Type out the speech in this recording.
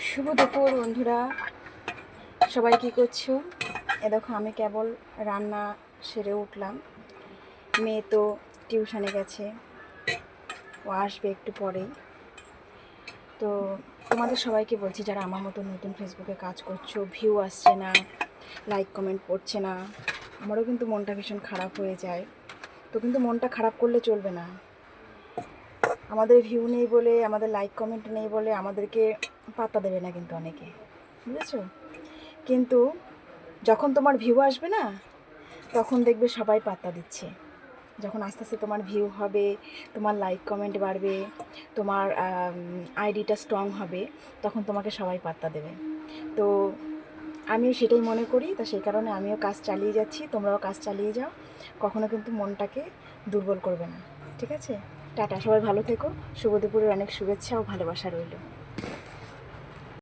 শুভ দুপুর বন্ধুরা, সবাই কি করছো? দেখো আমি কেবল রান্না সেরে উঠলাম। মেয়ে তো টিউশনে গেছে, ও আসবে একটু পরেই। তো তোমাদের সবাইকে বলছি, যারা আমার মতো নতুন ফেসবুকে কাজ করছো, ভিউ আসছে না, লাইক কমেন্ট পড়ছে না, আমারও কিন্তু মনটা ভীষণ খারাপ হয়ে যায়। তো কিন্তু মনটা খারাপ করলে চলবে না। আমাদের ভিউ নেই বলে, আমাদের লাইক কমেন্ট নেই বলে আমাদেরকে পাত্তা দেবে না কিন্তু অনেকে, বুঝেছো? কিন্তু যখন তোমার ভিউ আসবে না, তখন দেখবে সবাই পাত্তা দিচ্ছে। যখন আস্তে আস্তে তোমার ভিউ হবে, তোমার লাইক কমেন্ট বাড়বে, তোমার আইডিটা স্ট্রং হবে, তখন তোমাকে সবাই পাত্তা দেবে। তো আমিও সেটাই মনে করি। তো সেই কারণে আমিও কাজ চালিয়ে যাচ্ছি, তোমরাও কাজ চালিয়ে যাও। কখনো কিন্তু মনটাকে দুর্বল করবে না, ঠিক আছে? টাটা, সবাই ভালো থেকো। শুভ দুপুরের অনেক শুভেচ্ছা ও ভালোবাসা রইল।